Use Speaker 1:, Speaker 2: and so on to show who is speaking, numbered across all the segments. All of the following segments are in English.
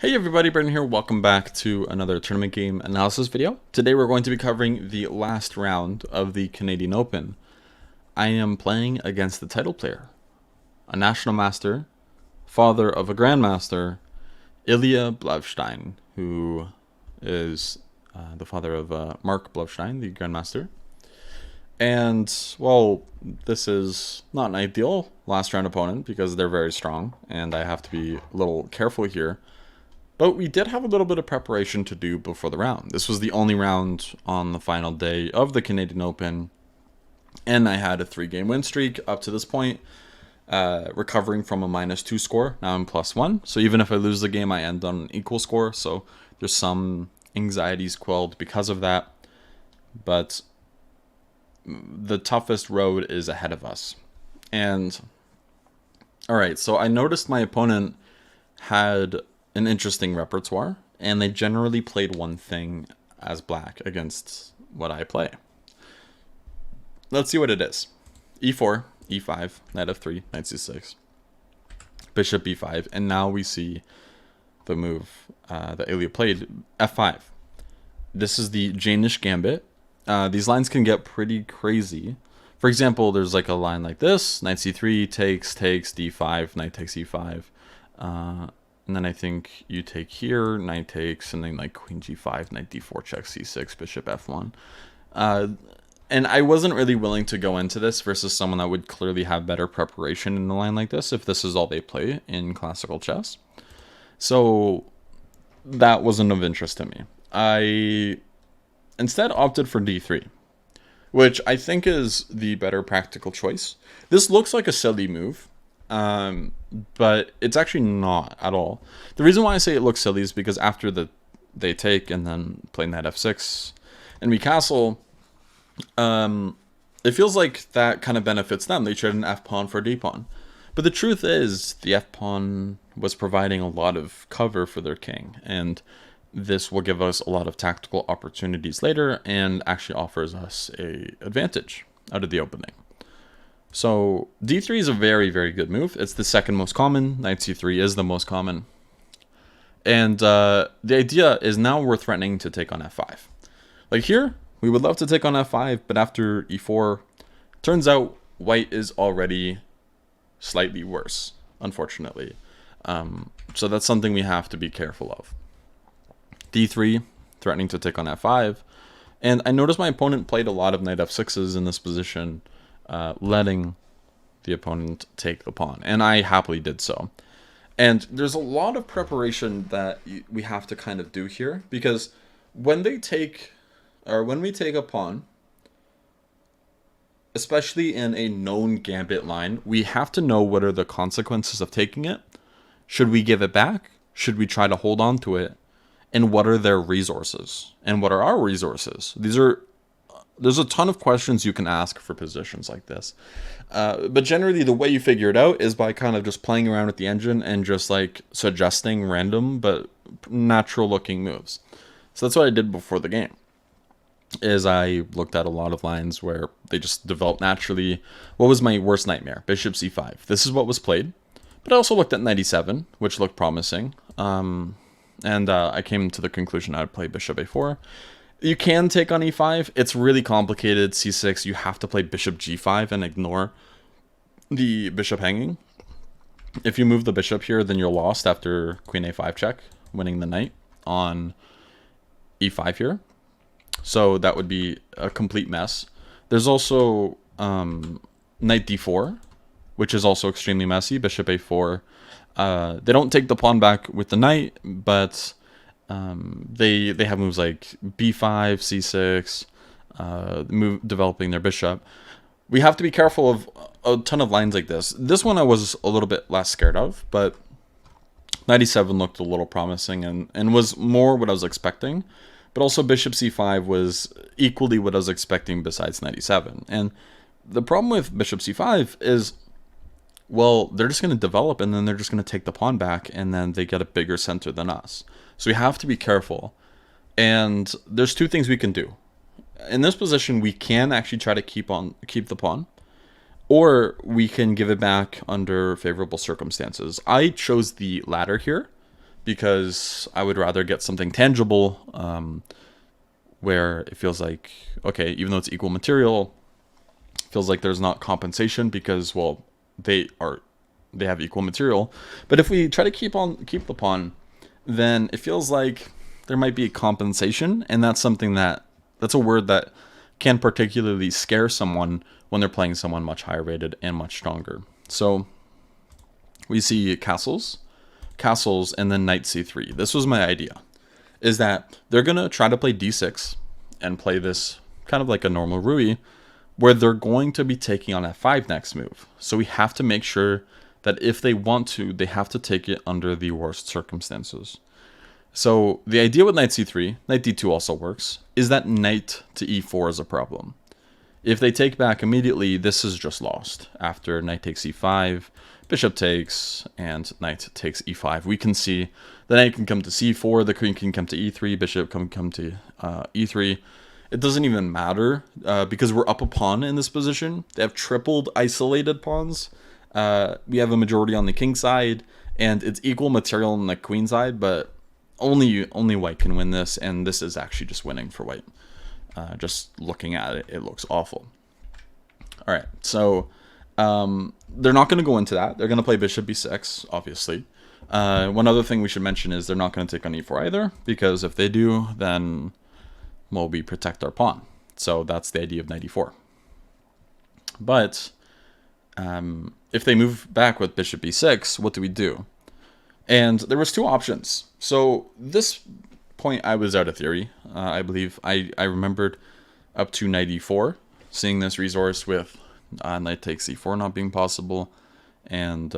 Speaker 1: Hey everybody, Brendan here. Welcome back to another tournament game analysis video. Today we're going to be covering the last round of the Canadian Open. I am playing against the title player, a national master, father of a grandmaster, Ilya Blavstein, who is the father of Mark Blavstein, the grandmaster. And, well, this is not an ideal last round opponent because they're very strong, and I have to be a little careful here. But we did have a little bit of preparation to do before the round. This was the only round on the final day of the Canadian Open, and I had a 3-game win streak up to this point, recovering from a -2 score. Now I'm +1, so even if I lose the game, I end on an equal score, so there's some anxieties quelled because of that. But the toughest road is ahead of us. And, alright, so I noticed my opponent had an interesting repertoire, and they generally played one thing as black against what I play. Let's see what it is. e4, e5, knight f3, knight c6, bishop b5, and now we see the move that Ilya played, f5. This is the Danish gambit. These lines can get pretty crazy. For example, there's like a line like this, knight c3, takes, d5, knight takes e5, and then I think you take here, knight takes, and then like queen g5, knight d4 checks c6, bishop f1. And I wasn't really willing to go into this versus someone that would clearly have better preparation in a line like this if this is all they play in classical chess. So that wasn't of interest to me. I instead opted for d3, which I think is the better practical choice. This looks like a silly move. But it's actually not at all. The reason why I say it looks silly is because after they take and then play knight f6 and we castle, it feels like that kind of benefits them. They trade an f-pawn for a d-pawn. But the truth is the f-pawn was providing a lot of cover for their king, and this will give us a lot of tactical opportunities later and actually offers us a advantage out of the opening. So d3 is a very, very good move. It's the second most common. Knight c3 is the most common. And the idea is now we're threatening to take on f5. Like here, we would love to take on f5, but after e4, turns out white is already slightly worse, unfortunately. So that's something we have to be careful of. d3, threatening to take on f5. And I noticed my opponent played a lot of knight f6s in this position, letting the opponent take the pawn, and I happily did so. And there's a lot of preparation that we have to kind of do here, because when they take, or when we take a pawn, especially in a known gambit line, we have to know what are the consequences of taking it. Should we give it back? Should we try to hold on to it? And what are their resources? And what are our resources? There's a ton of questions you can ask for positions like this. But generally, the way you figure it out is by kind of just playing around with the engine and just like suggesting random but natural looking moves. So that's what I did before the game. Is I looked at a lot of lines where they just developed naturally. What was my worst nightmare? Bishop c5. This is what was played. But I also looked at knight e7, which looked promising. And I came to the conclusion I would play bishop a4. You can take on e5. It's really complicated. c6, you have to play bishop g5 and ignore the bishop hanging. If you move the bishop here, then you're lost after queen a5 check, winning the knight on e5 here. So that would be a complete mess. There's also knight d4, which is also extremely messy. Bishop a4. They don't take the pawn back with the knight, but they have moves like b5, c6, developing their bishop. We have to be careful of a ton of lines like this. This one I was a little bit less scared of, but knight e7 looked a little promising and was more what I was expecting. But also bishop c5 was equally what I was expecting besides knight e7. And the problem with bishop c5 is, well, they're just going to develop and then they're just going to take the pawn back and then they get a bigger center than us. So we have to be careful. And there's two things we can do. In this position, we can actually try to keep the pawn, or we can give it back under favorable circumstances. I chose the latter here because I would rather get something tangible, where it feels like, okay, even though it's equal material, it feels like there's not compensation because, well, they have equal material. But if we try to keep the pawn, then it feels like there might be a compensation, and that's a word that can particularly scare someone when they're playing someone much higher rated and much stronger. So we see castles, and then knight c3. This was my idea, is that they're going to try to play d6 and play this kind of like a normal Rui, where they're going to be taking on f5 next move. So we have to make sure that if they want to, they have to take it under the worst circumstances. So the idea with knight c3, knight d2 also works, is that knight to e4 is a problem. If they take back immediately, this is just lost. After knight takes e5, bishop takes, and knight takes e5. We can see the knight can come to c4, the queen can come to e3, bishop can come to e3. It doesn't even matter because we're up a pawn in this position. They have tripled isolated pawns. We have a majority on the king side, and it's equal material on the queen side, but only white can win this, and this is actually just winning for white. Just looking at it, it looks awful. All right, so they're not going to go into that. They're going to play bishop b6, obviously. One other thing we should mention is they're not going to take on e4 either, because if they do, then, well, we protect our pawn. So that's the idea of knight e4. But if they move back with bishop b6, what do we do? And there was two options. So this point I was out of theory. I believe I remembered up to knight e4, seeing this resource with knight takes e4 not being possible, and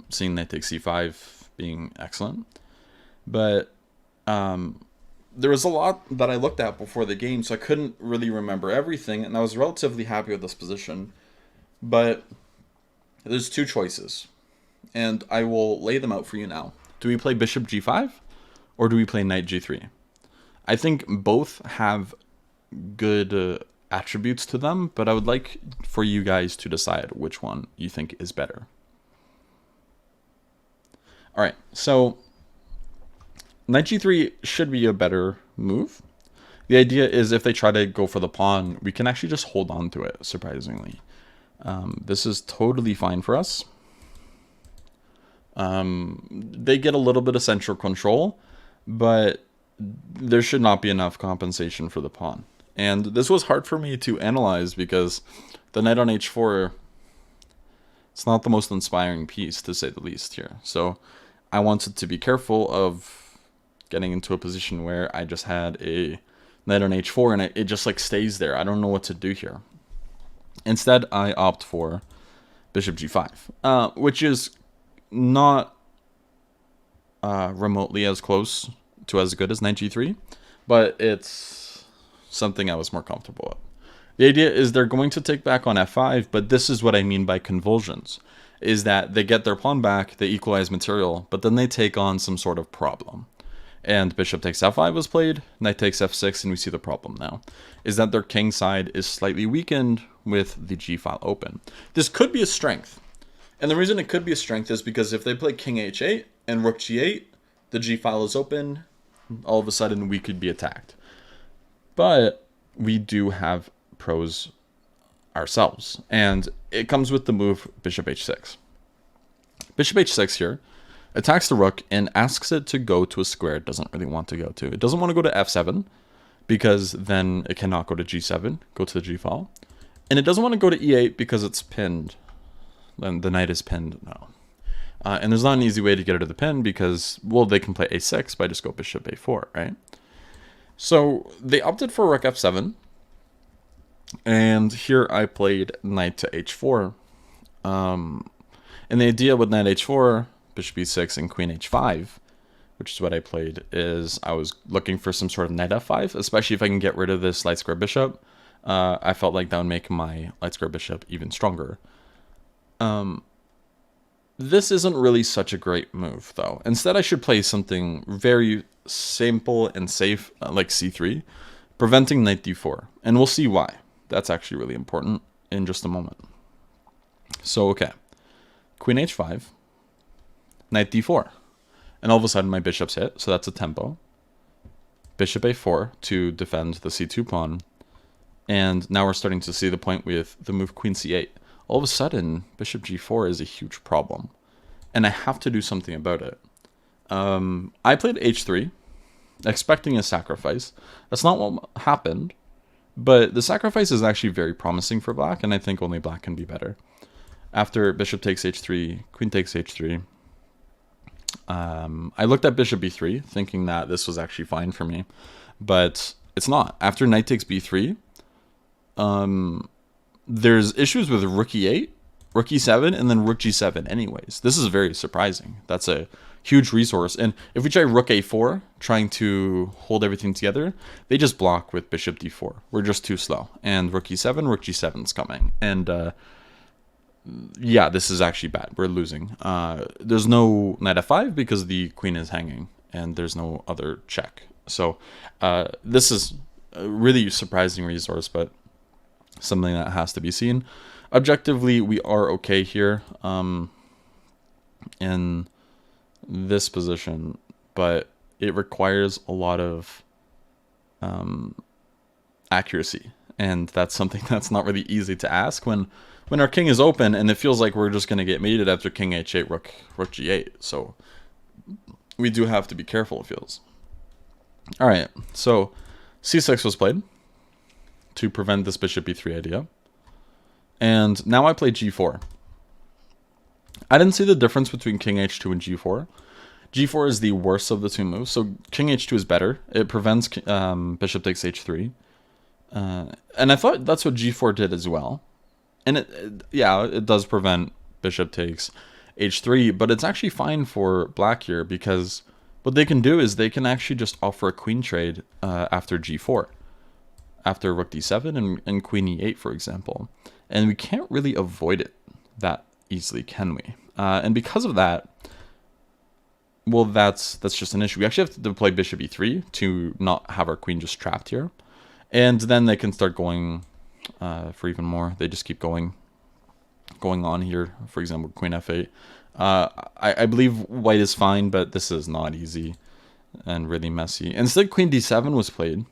Speaker 1: seeing knight takes e5 being excellent. But there was a lot that I looked at before the game, so I couldn't really remember everything, and I was relatively happy with this position. But there's two choices, and I will lay them out for you now. Do we play bishop g5, or do we play knight g3? I think both have good attributes to them, but I would like for you guys to decide which one you think is better. All right, so knight g3 should be a better move. The idea is if they try to go for the pawn, we can actually just hold on to it, surprisingly. This is totally fine for us. They get a little bit of central control, but there should not be enough compensation for the pawn. And this was hard for me to analyze because the knight on h4, it's not the most inspiring piece, to say the least here. So I wanted to be careful of getting into a position where I just had a knight on h4 and it just like stays there. I don't know what to do here. Instead, I opt for bishop g5, which is not remotely as close to as good as knight g3, but it's something I was more comfortable with. The idea is they're going to take back on f5, but this is what I mean by convulsions, is that they get their pawn back, they equalize material, but then they take on some sort of problem. And bishop takes f5 was played, knight takes f6, and we see the problem now, is that their king side is slightly weakened with the g file open. This could be a strength. And the reason it could be a strength is because if they play king h8 and rook g8, the g file is open, all of a sudden we could be attacked. But we do have pros ourselves, and it comes with the move bishop h6. Bishop h6 here attacks the rook and asks it to go to a square it doesn't really want to go to. It doesn't want to go to f7 because then it cannot go to g7, go to the g file. And it doesn't want to go to e8 because it's pinned. Then the knight is pinned now. And there's not an easy way to get it to the pin because, well, they can play a6 by just go bishop a4, right? So they opted for rook f7. And here I played knight to h4. And the idea with knight h4, bishop e6, and queen h5, which is what I played, is I was looking for some sort of knight f5, especially if I can get rid of this light square bishop. I felt like that would make my light square bishop even stronger. This isn't really such a great move, though. Instead, I should play something very simple and safe, like c3, preventing knight d4. And we'll see why. That's actually really important in just a moment. So, okay. Queen h5, knight d4. And all of a sudden my bishop's hit, so that's a tempo. Bishop a4 to defend the c2 pawn. And now we're starting to see the point with the move queen c8. All of a sudden, bishop g4 is a huge problem. And I have to do something about it. I played h3, expecting a sacrifice. That's not what happened. But the sacrifice is actually very promising for black, and I think only black can be better. After bishop takes h3, queen takes h3. I looked at bishop b3, thinking that this was actually fine for me. But it's not. After knight takes b3, there's issues with rook e8, rook e7, and then rook g7 anyways. This is very surprising. That's a huge resource. And if we try rook a4, trying to hold everything together, they just block with bishop d4. We're just too slow. And rook e7, rook g7's coming. And yeah, this is actually bad. We're losing. There's no knight f5 because the queen is hanging, and there's no other check. So this is a really surprising resource, but something that has to be seen. Objectively, we are okay here in this position, but it requires a lot of accuracy, and that's something that's not really easy to ask when our king is open, and it feels like we're just going to get mated after king h8, rook g8. So we do have to be careful, it feels. All right, so c6 was played to prevent this bishop e3 idea. And now I play g4. I didn't see the difference between king h2 and g4. g4 is the worst of the two moves, so king h2 is better. It prevents bishop takes h3. And I thought that's what g4 did as well. And yeah, it does prevent bishop takes h3, but it's actually fine for black here because what they can do is they can actually just offer a queen trade after g4. After rook d7 and queen e8, for example. And we can't really avoid it that easily, can we? And because of that, well, that's just an issue. We actually have to deploy bishop e3 to not have our queen just trapped here. And then they can start going for even more. They just keep going on here. For example, queen f8. I believe white is fine, but this is not easy and really messy. Instead, queen d7 was played,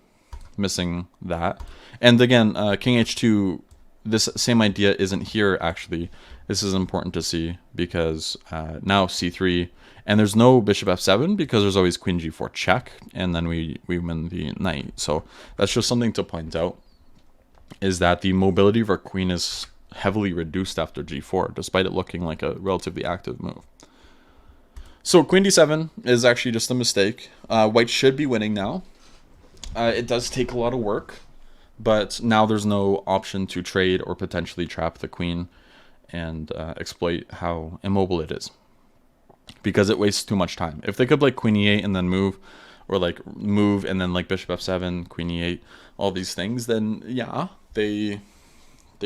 Speaker 1: missing that. And again, king h2, this same idea isn't here actually. This is important to see because now c3, and there's no bishop f7 because there's always queen g4 check, and then we win the knight. So that's just something to point out, is that the mobility of our queen is heavily reduced after g4, despite it looking like a relatively active move. So queen d7 is actually just a mistake. White should be winning now. It does take a lot of work, but now there's no option to trade or potentially trap the queen and exploit how immobile it is, because it wastes too much time. If they could play queen e8 and then move, or like move and then like bishop f7, queen e8, all these things, then yeah, they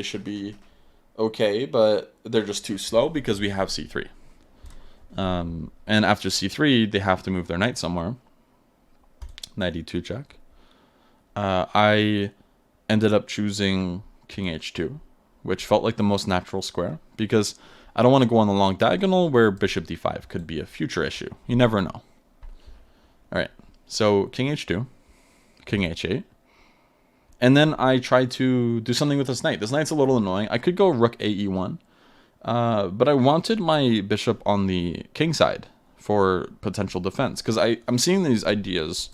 Speaker 1: should be okay, but they're just too slow because we have c3. And after c3, they have to move their knight somewhere. Knight e2 check. I ended up choosing king h2, which felt like the most natural square, because I don't want to go on the long diagonal where bishop d5 could be a future issue. You never know. Alright, so king h2, king h8, and then I tried to do something with this knight. This knight's a little annoying. I could go rook a e1, but I wanted my bishop on the king side for potential defense, because I'm seeing these ideas,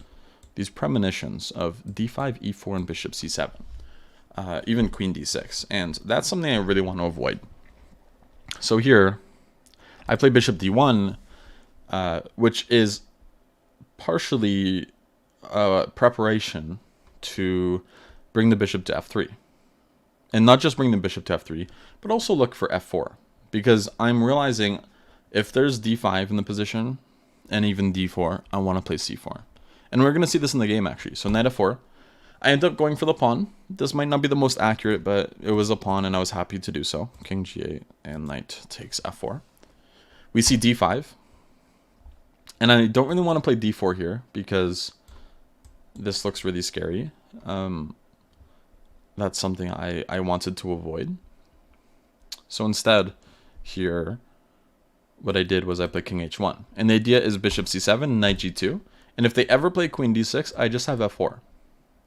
Speaker 1: these premonitions of d5, e4, and bishop c7, even queen d6, and that's something I really want to avoid. So here, I play bishop d1, which is partially preparation to bring the bishop to f3. And not just bring the bishop to f3, but also look for f4. Because I'm realizing if there's d5 in the position, and even d4, I want to play c4. And we're going to see this in the game, actually. So knight f4. I end up going for the pawn. This might not be the most accurate, but it was a pawn, and I was happy to do so. King g8, and knight takes f4. We see d5. And I don't really want to play d4 here, because this looks really scary. That's something I wanted to avoid. So instead, here, what I did was I played king h1. And the idea is bishop c7, knight g2. And if they ever play queen d6, I just have f4.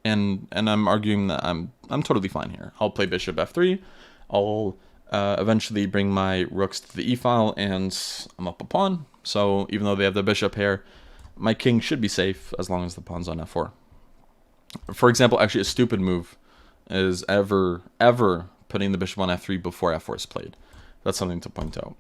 Speaker 1: And I'm arguing that I'm totally fine here. I'll play bishop f3. I'll eventually bring my rooks to the e-file, and I'm up a pawn. So even though they have the bishop here, my king should be safe as long as the pawn's on f4. For example, actually a stupid move is ever putting the bishop on f3 before f4 is played. That's something to point out.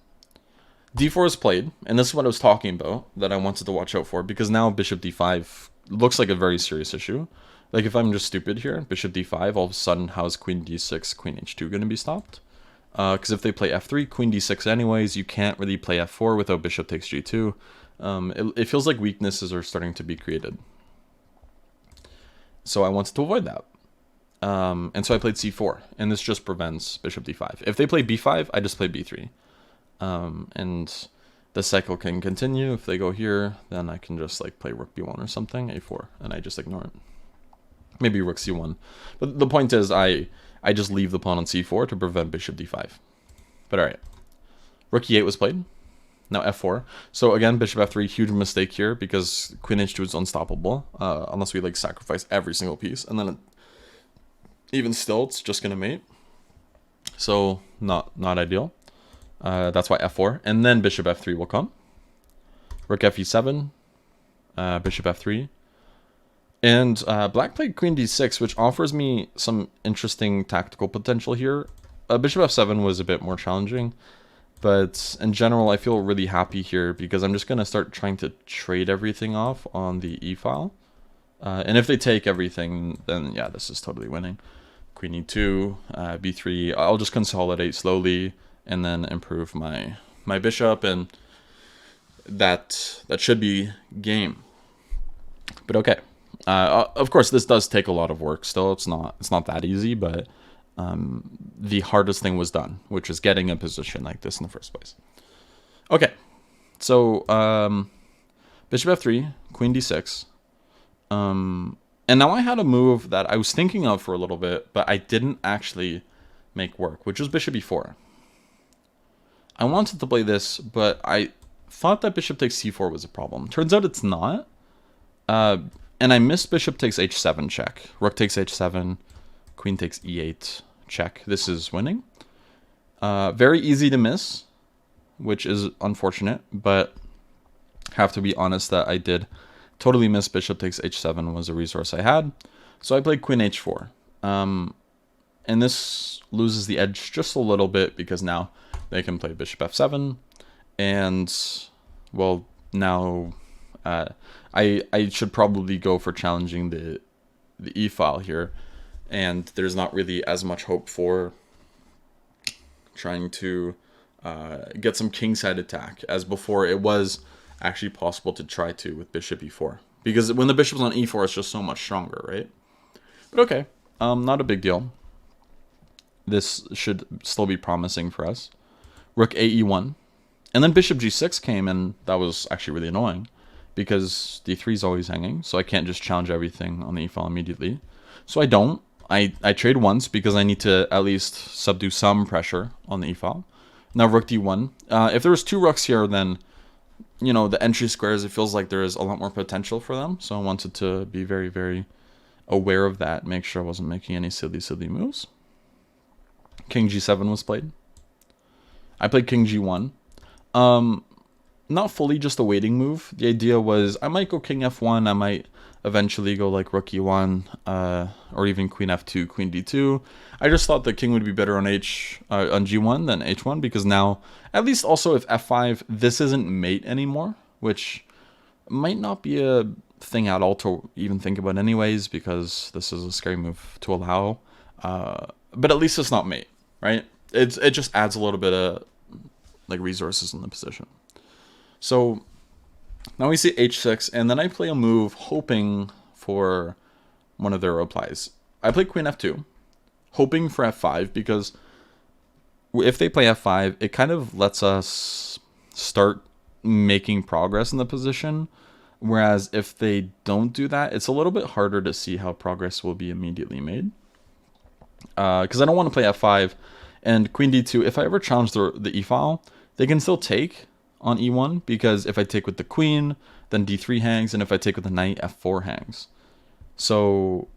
Speaker 1: d4 is played, and this is what I was talking about that I wanted to watch out for, because now bishop d5 looks like a very serious issue. Like if I'm just stupid here, bishop d5, all of a sudden how's queen d6, queen h2 going to be stopped? Because if they play f3, queen d6 anyways, you can't really play f4 without bishop takes g2. It feels like weaknesses are starting to be created. So I wanted to avoid that. And so I played c4, and this just prevents bishop d5. If they play b5, I just play b3. And the cycle can continue. If they go here, then I can just like play rook b1 or something, a4, and I just ignore it. Maybe rook c1. But the point is I just leave the pawn on c4 to prevent bishop d5. But alright. Rook e8 was played. Now f4. So again, bishop f3, huge mistake here, because queen h2 is unstoppable, unless we like sacrifice every single piece, and then even still, it's just gonna mate. So not ideal. That's why f4, and then bishop f3 will come. Rook fe7, bishop f3, and black played queen d6, which offers me some interesting tactical potential here. Bishop f7 was a bit more challenging. But in general, I feel really happy here because I'm just going to start trying to trade everything off on the e-file. And if they take everything, then yeah, this is totally winning. Queen e2, b3, I'll just consolidate slowly and then improve my bishop, and that should be game. But okay. Of course, this does take a lot of work still. It's not that easy, but the hardest thing was done, which is getting a position like this in the first place. Okay, so bishop f3, queen d6, and now I had a move that I was thinking of for a little bit, but I didn't actually make work, which was bishop e4. I wanted to play this, but I thought that bishop takes c4 was a problem. Turns out it's not, and I missed bishop takes h7 check. Rook takes h7, queen takes e8 check. This is winning. Very easy to miss, which is unfortunate, but have to be honest that I did totally miss bishop takes h7 was a resource I had. So I played queen h4. And this loses the edge just a little bit because now they can play bishop f7. And, well, now I should probably go for challenging the e-file here. And there's not really as much hope for trying to get some kingside attack as before it was actually possible to try to with bishop e4. Because when the bishop's on e4, it's just so much stronger, right? But okay, not a big deal. This should still be promising for us. Rook ae1. And then bishop g6 came, and that was actually really annoying because d3 is always hanging, so I can't just challenge everything on the e-file immediately. So I don't. I trade once because I need to at least subdue some pressure on the e-file. Now rook d1. If there was two rooks here, then, you know, the entry squares, it feels like there is a lot more potential for them. So I wanted to be very, very aware of that. Make sure I wasn't making any silly moves. King g7 was played. I played king g1. Not fully just a waiting move. The idea was I might go king f1. I might eventually go like rook e1, or even queen f2, queen d2. I just thought the king would be better on g1 than h1, because now, at least also if f5, this isn't mate anymore, which might not be a thing at all to even think about anyways, because this is a scary move to allow. But at least it's not mate, right? It just adds a little bit of like resources in the position. So now we see h6, and then I play a move hoping for one of their replies. I play queen f2, hoping for f5, because if they play f5, it kind of lets us start making progress in the position, whereas if they don't do that, it's a little bit harder to see how progress will be immediately made. Because I don't want to play f5, and queen d2, if I ever challenge the e-file, they can still take, on e1, because if I take with the queen, then d3 hangs, and if I take with the knight, f4 hangs. So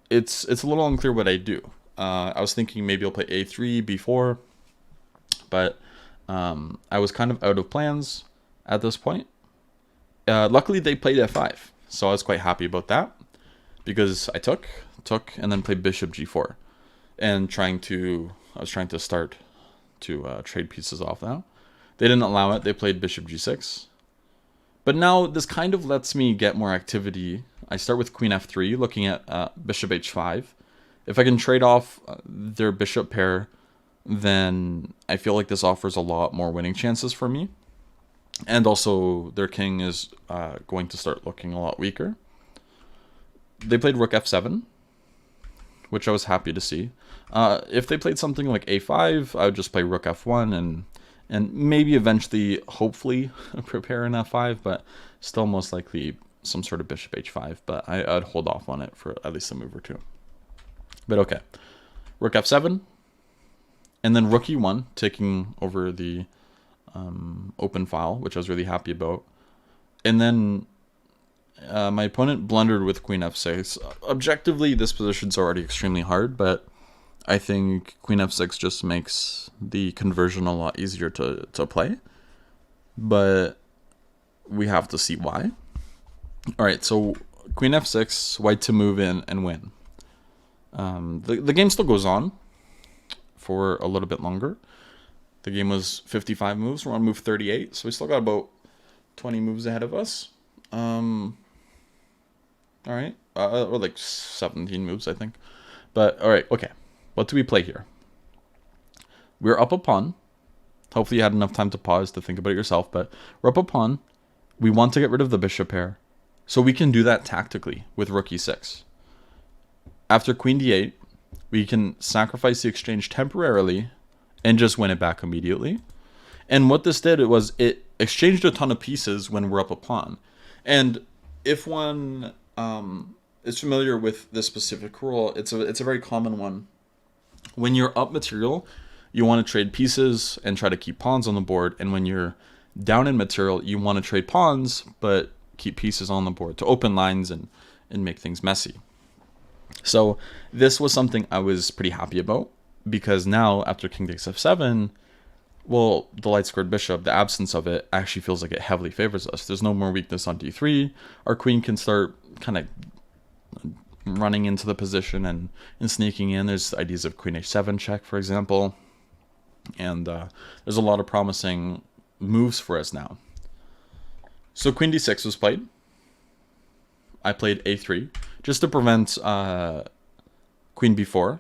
Speaker 1: it's a little unclear what I do. I was thinking maybe I'll play a3, b4, but I was kind of out of plans at this point. Luckily, they played f5, so I was quite happy about that, because I took, and then played bishop g4, and I was trying to start to trade pieces off that. They didn't allow it. They played bishop g6. But now this kind of lets me get more activity. I start with queen f3, looking at bishop h5. If I can trade off their bishop pair, then I feel like this offers a lot more winning chances for me. And also, their king is going to start looking a lot weaker. They played rook f7, which I was happy to see. If they played something like a5, I would just play rook f1 and maybe eventually, hopefully, prepare an f5, but still most likely some sort of bishop h5. But I'd hold off on it for at least a move or two. But okay, rook f7, and then rook e1, taking over the open file, which I was really happy about. And then my opponent blundered with queen f6. Objectively, this position's already extremely hard, but I think queen f6 just makes the conversion a lot easier to play. But we have to see why. Alright, so queen f6, white to move in and win. The game still goes on for a little bit longer. The game was 55 moves. We're on move 38, so we still got about 20 moves ahead of us. Alright, or like 17 moves, I think. But, alright, okay. What do we play here? We're up a pawn. Hopefully you had enough time to pause to think about it yourself, but we're up a pawn. We want to get rid of the bishop pair, so we can do that tactically with rook e6. After queen d8, we can sacrifice the exchange temporarily and just win it back immediately. And what this did was it exchanged a ton of pieces when we're up a pawn. And if one is familiar with this specific rule, it's a very common one. When you're up material, you want to trade pieces and try to keep pawns on the board. And when you're down in material, you want to trade pawns but keep pieces on the board to open lines and make things messy. So this was something I was pretty happy about, because now after king takes f7, well, the light squared bishop, the absence of it actually feels like it heavily favors us. There's no more weakness on d3. Our queen can start kind of running into the position and sneaking in. There's ideas of queen h7 check, for example. And there's a lot of promising moves for us now. So queen d6 was played. I played a3 just to prevent queen b4.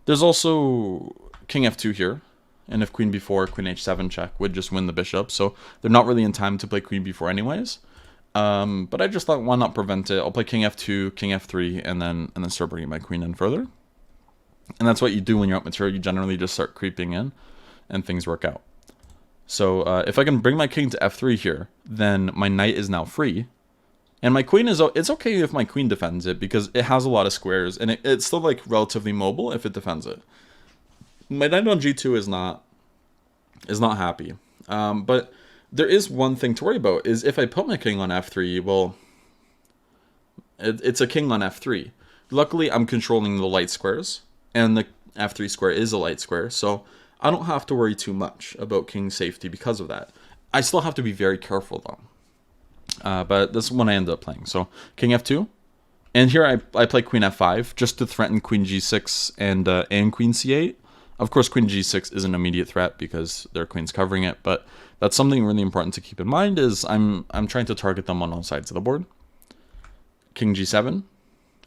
Speaker 1: There's also king f2 here. And if queen b4, queen h7 check would just win the bishop. So they're not really in time to play queen b4 anyways. But I just thought, why not prevent it? I'll play king f2, king f3, and then start bringing my queen in further. And that's what you do when you're up material. You generally just start creeping in, and things work out. So if I can bring my king to f3 here, then my knight is now free. And my queen is, it's okay if my queen defends it, because it has a lot of squares, and it's still like relatively mobile if it defends it. My knight on g2 is not happy. But there is one thing to worry about, is if I put my king on f3, well, it's a king on f3. Luckily, I'm controlling the light squares, and the f3 square is a light square, so I don't have to worry too much about king safety because of that. I still have to be very careful, though. But this is what I ended up playing. So, king f2, and here I play queen f5, just to threaten queen g6 and queen c8. Of course, queen g6 is an immediate threat because their queen's covering it, but that's something really important to keep in mind, is I'm trying to target them on all sides of the board. King g7,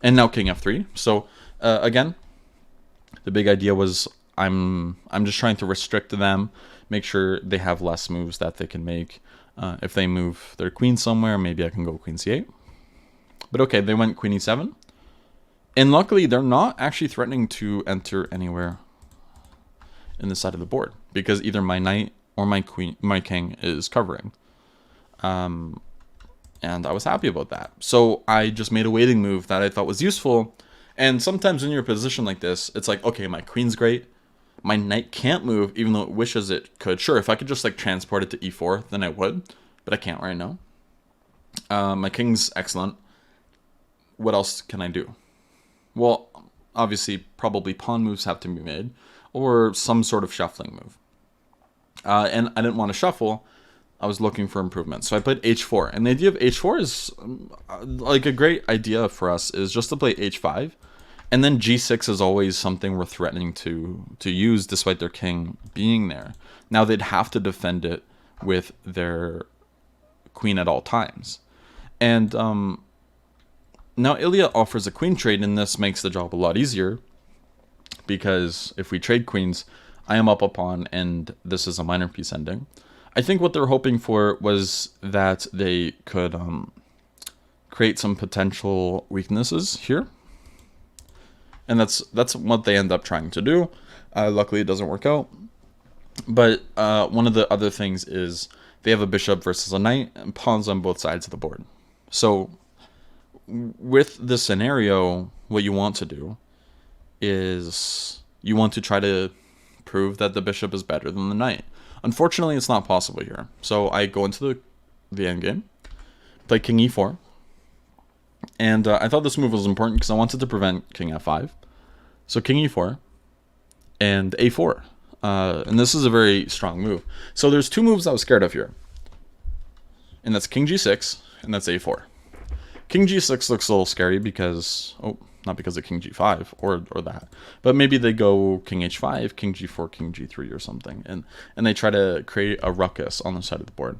Speaker 1: and now king f3. So again, the big idea was I'm just trying to restrict them, make sure they have less moves that they can make. If they move their queen somewhere, maybe I can go queen c8. But okay, they went queen e7, and luckily they're not actually threatening to enter anywhere in the side of the board, because either my knight or my king is covering. And I was happy about that. So I just made a waiting move that I thought was useful. And sometimes when you're in a position like this, it's like, okay, my queen's great, My knight can't move, even though it wishes it could. Sure, if I could just like transport it to e4, then I would, but I can't right now. My king's excellent. What else can I do? Well, obviously, probably pawn moves have to be made, or some sort of shuffling move. And I didn't want to shuffle. I was looking for improvements. So I played h4. And the idea of h4 is like a great idea for us is just to play h5. And then g6 is always something we're threatening to use despite their king being there. Now they'd have to defend it with their queen at all times. And now Ilya offers a queen trade, and this makes the job a lot easier. Because if we trade queens, I am up a pawn, and this is a minor piece ending. I think what they're hoping for was that they could create some potential weaknesses here. And that's what they end up trying to do. Luckily, it doesn't work out. But one of the other things is they have a bishop versus a knight and pawns on both sides of the board. So with this scenario, what you want to do is you want to try to prove that the bishop is better than the knight. Unfortunately, it's not possible here. So I go into the endgame, play king e4. And I thought this move was important because I wanted to prevent king f5. So king e4 and a4. And this is a very strong move. So there's two moves I was scared of here. And that's king g6 and that's a4. King g6 looks a little scary because... Oh, not because of king g5 or that. But maybe they go king h5, king g4, king g3 or something. And they try to create a ruckus on the side of the board.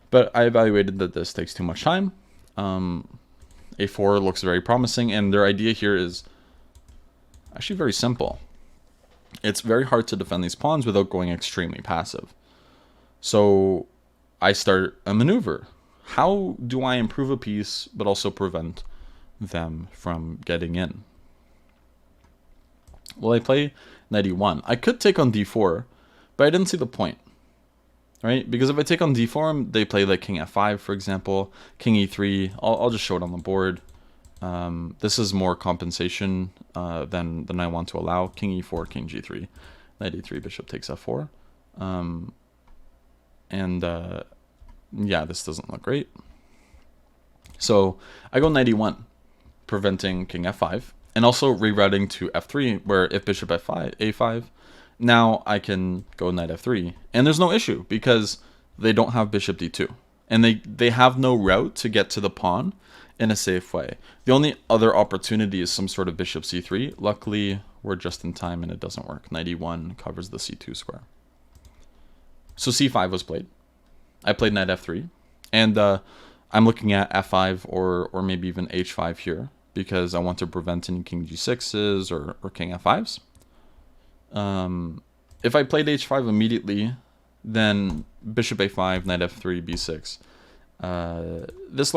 Speaker 1: But I evaluated that this takes too much time. A4 looks very promising, and their idea here is actually very simple. It's very hard to defend these pawns without going extremely passive. So I start a maneuver. How do I improve a piece but also prevent them from getting in? Well, I play knight e1. I could take on d4, but I didn't see the point. Right? Because if I take on d4, they play like king f5, for example, king e3. I'll just show it on the board. This is more compensation than I want to allow. King e4, king g3, knight e3, bishop takes f4. Yeah, this doesn't look great. So I go knight e1, preventing king f5, and also rerouting to f3, where if bishop f5, a5, now I can go knight f3. And there's no issue, because they don't have bishop d2. And they have no route to get to the pawn in a safe way. The only other opportunity is some sort of bishop c3. Luckily, we're just in time and it doesn't work. Knight e1 covers the c2 square. So c5 was played. I played knight f3. And I'm looking at f5 or maybe even h5 here, because I want to prevent any king g6s or king f5s. If I played h5 immediately, then bishop a5, knight f3, b6. This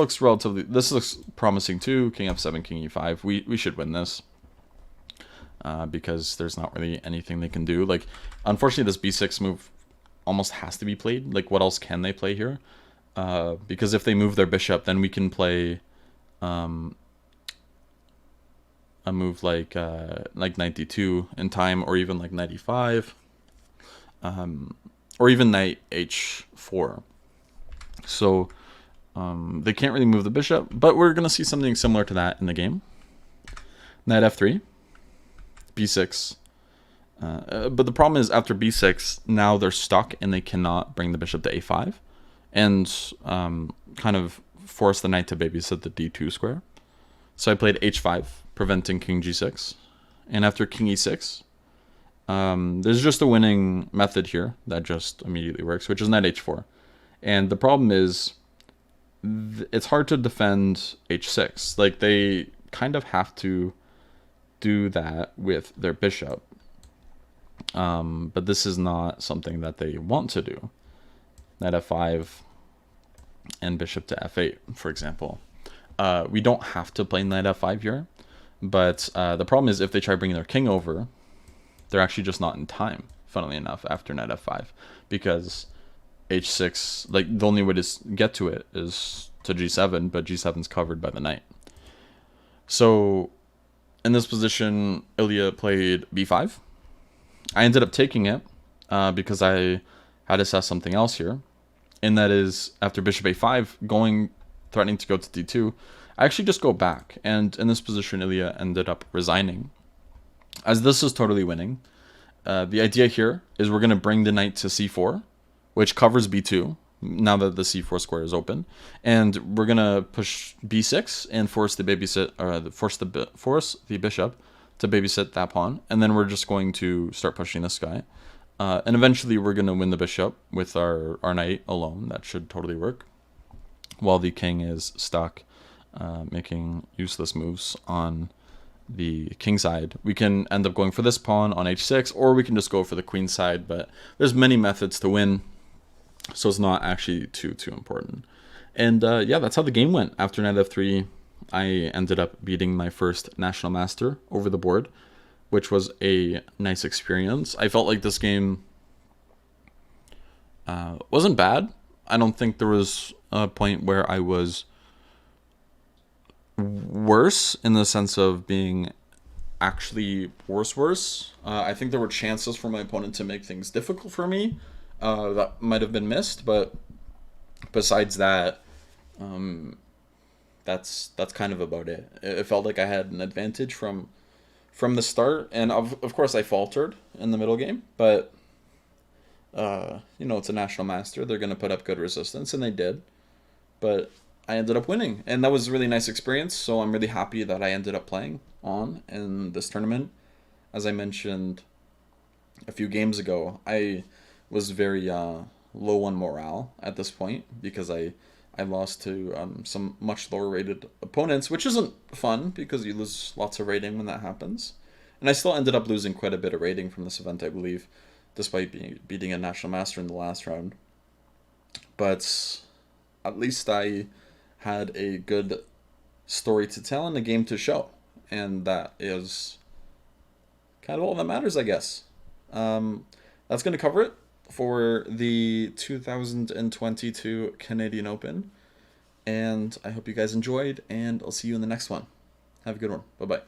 Speaker 1: looks promising too. King f7, king e5. We should win this, because there's not really anything they can do. Like, unfortunately, this b6 move almost has to be played. Like, what else can they play here? Because if they move their bishop, then we can play a move like knight d2 in time, or even like knight e5, or even knight h4. So they can't really move the bishop, but we're going to see something similar to that in the game. Knight f3, b6. But the problem is, after b6, now they're stuck and they cannot bring the bishop to a5 and kind of force the knight to babysit the d2 square. So I played h5, preventing king g6. And after king e6, there's just a winning method here that just immediately works, which is knight h4. And the problem is, it's hard to defend h6. Like, they kind of have to do that with their bishop. But this is not something that they want to do. Knight f5 and bishop to f8, for example. We don't have to play knight f5 here, but the problem is, if they try bringing their king over, they're actually just not in time, funnily enough, after knight f5, because h6, like, the only way to get to it is to g7, but g7's covered by the knight. So in this position, Ilya played b5, I ended up taking it because I had assessed something else here, and that is after bishop a5 threatening to go to d2, I actually just go back, and in this position Ilya ended up resigning. As this is totally winning, the idea here is we're going to bring the knight to c4, which covers b2 now that the c4 square is open, and we're going to push b6 and force the bishop to babysit that pawn, and then we're just going to start pushing this guy. And eventually we're going to win the bishop with our knight alone. That should totally work. While the king is stuck making useless moves on the king side. We can end up going for this pawn on h6, or we can just go for the queen side, but there's many methods to win, so it's not actually too important. And yeah, that's how the game went. After knight f3, I ended up beating my first national master over the board, which was a nice experience. I felt like this game wasn't bad. I don't think there was a point where I was worse in the sense of being actually worse. I think there were chances for my opponent to make things difficult for me that might have been missed, but besides that, that's kind of about it. It felt like I had an advantage from the start, and of course I faltered in the middle game, but you know, it's a national master. They're going to put up good resistance, and they did. But I ended up winning, and that was a really nice experience, so I'm really happy that I ended up playing on in this tournament. As I mentioned a few games ago, I was very low on morale at this point because I lost to some much lower rated opponents, which isn't fun because you lose lots of rating when that happens. And I still ended up losing quite a bit of rating from this event, I believe, despite beating a national master in the last round. But at least I had a good story to tell and a game to show, and that is kind of all that matters, I guess. That's going to cover it for the 2022 Canadian Open, and I hope you guys enjoyed, and I'll see you in the next one. Have a good one. Bye-bye.